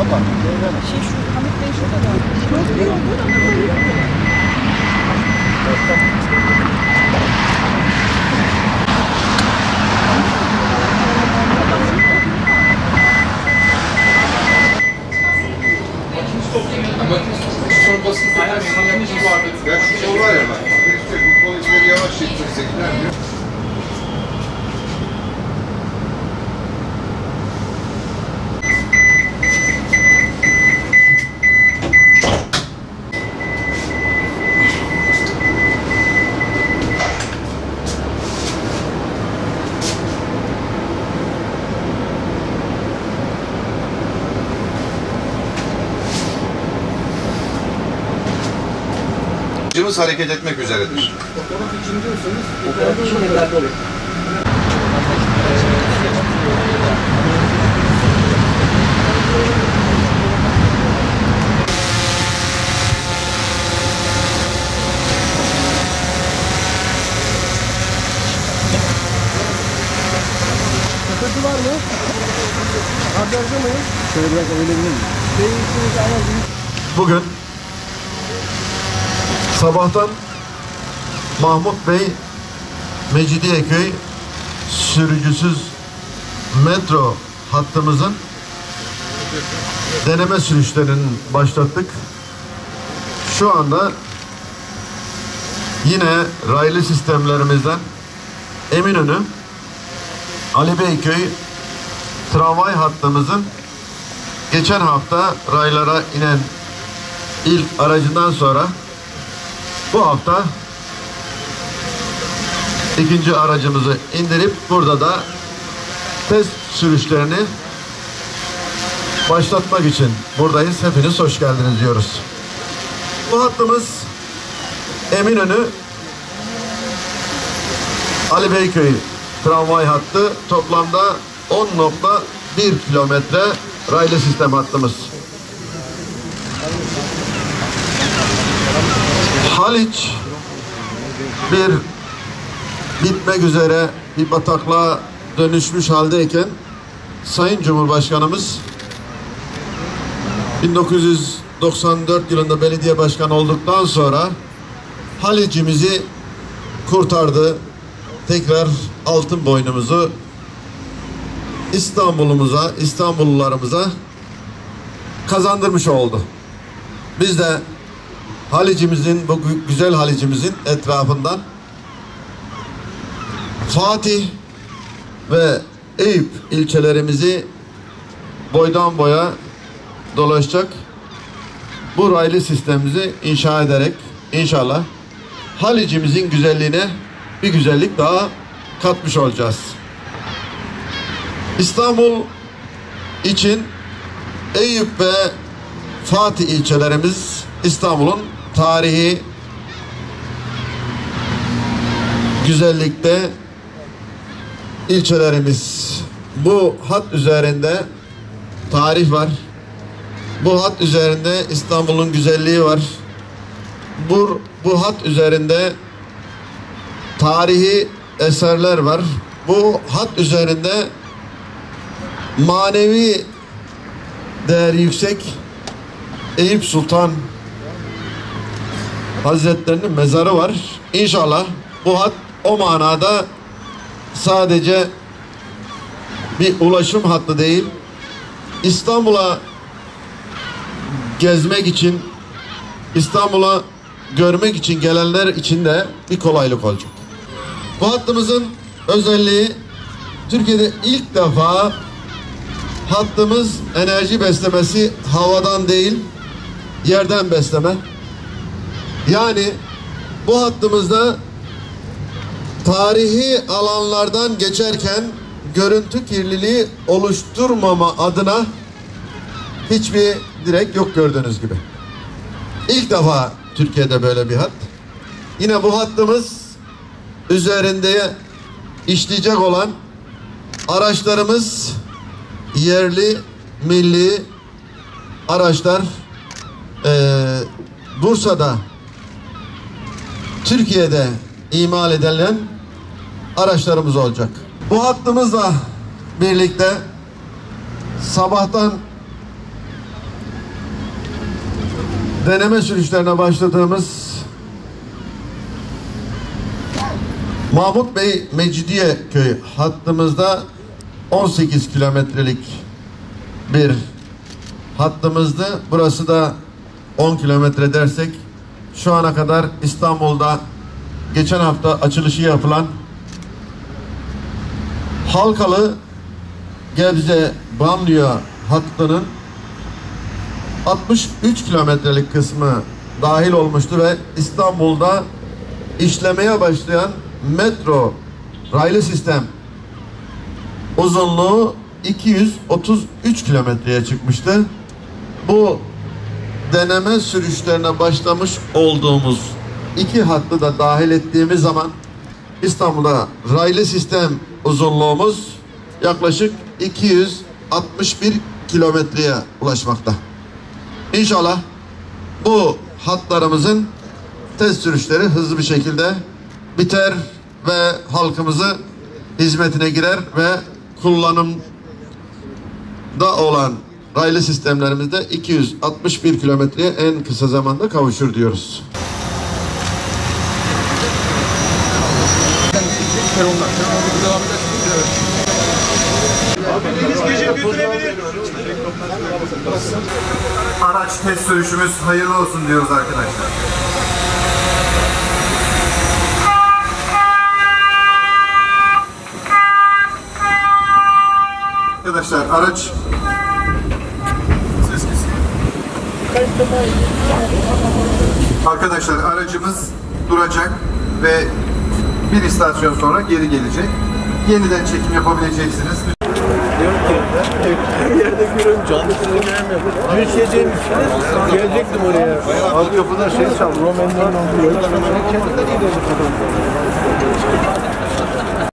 bak. Şu Hamit Bey şurada da. Köprü yok burada. Ya şu sol var ya bak. Bu polisleri yavaş yetişirse gider diyor. Aracımız hareket etmek üzeredir. Fotoğraf için diyorsanız fotoğraf için yeterli olur. Sıkıntı var mı? Kardeşim mıyız? Şöyle biraz öyle mi? Bugün sabahtan Mahmut Bey Mecidiyeköy sürücüsüz metro hattımızın deneme sürüşlerini başlattık. Şu anda yine raylı sistemlerimizden Eminönü Ali Beyköy tramvay hattımızın geçen hafta raylara inen ilk aracından sonra bu hafta ikinci aracımızı indirip burada da test sürüşlerini başlatmak için buradayız. Hepiniz hoş geldiniz diyoruz. Bu hattımız Eminönü Ali Beyköy tramvay hattı, toplamda 10,1 kilometre raylı sistem hattımız. Haliç bir bitmek üzere bir bataklığa dönüşmüş haldeyken Sayın Cumhurbaşkanımız 1994 yılında belediye başkanı olduktan sonra Haliç'imizi kurtardı. Tekrar altın boynumuzu İstanbul'umuza, İstanbullularımıza kazandırmış oldu. Biz de Haliç'imizin, bu güzel Haliç'imizin etrafından Fatih ve Eyüp ilçelerimizi boydan boya dolaşacak bu raylı sistemimizi inşa ederek inşallah Haliç'imizin güzelliğine bir güzellik daha katmış olacağız. İstanbul için Eyüp ve Fatih ilçelerimiz İstanbul'un tarihi güzellikte ilçelerimiz. Bu hat üzerinde tarih var. Bu hat üzerinde İstanbul'un güzelliği var. Bu hat üzerinde tarihi eserler var. Bu hat üzerinde manevi değeri yüksek Eyüp Sultan Hazretlerinin mezarı var. İnşallah bu hat o manada sadece bir ulaşım hattı değil, İstanbul'a gezmek için, İstanbul'a görmek için gelenler için de bir kolaylık olacak. Bu hattımızın özelliği, Türkiye'de ilk defa hattımız enerji beslemesi havadan değil, yerden besleme. Yani bu hattımızda tarihi alanlardan geçerken görüntü kirliliği oluşturmama adına hiçbir direk yok gördüğünüz gibi. İlk defa Türkiye'de böyle bir hat. Yine bu hattımız üzerinde işleyecek olan araçlarımız yerli, milli araçlar. Bursa'da, Türkiye'de imal edilen araçlarımız olacak. Bu hattımızla birlikte sabahtan deneme sürüşlerine başladığımız Mahmut Bey Mecidiyeköy hattımızda 18 kilometrelik bir hattımızdı. Burası da 10 kilometre dersek şu ana kadar İstanbul'da geçen hafta açılışı yapılan Halkalı Gebze Banliyö hattının 63 kilometrelik kısmı dahil olmuştu ve İstanbul'da işlemeye başlayan metro raylı sistem uzunluğu 233 kilometreye çıkmıştı. Bu deneme sürüşlerine başlamış olduğumuz iki hattı da dahil ettiğimiz zaman İstanbul'da raylı sistem uzunluğumuz yaklaşık 261 kilometreye ulaşmakta. İnşallah bu hatlarımızın test sürüşleri hızlı bir şekilde biter ve halkımızı hizmetine girer ve kullanımda olan raylı sistemlerimizde 261 kilometreye en kısa zamanda kavuşur diyoruz. Araç test sürüşümüz hayırlı olsun diyoruz arkadaşlar. Arkadaşlar araç ses kesin. Arkadaşlar aracımız duracak ve bir istasyon sonra geri gelecek. Yeniden çekim yapabileceksiniz. Her yerde görüyorum canlı göremiyorum. Düşeceğim gelecektim oraya. Alt kapıda şey çal. Roman'dan oldu. Kendinden iyi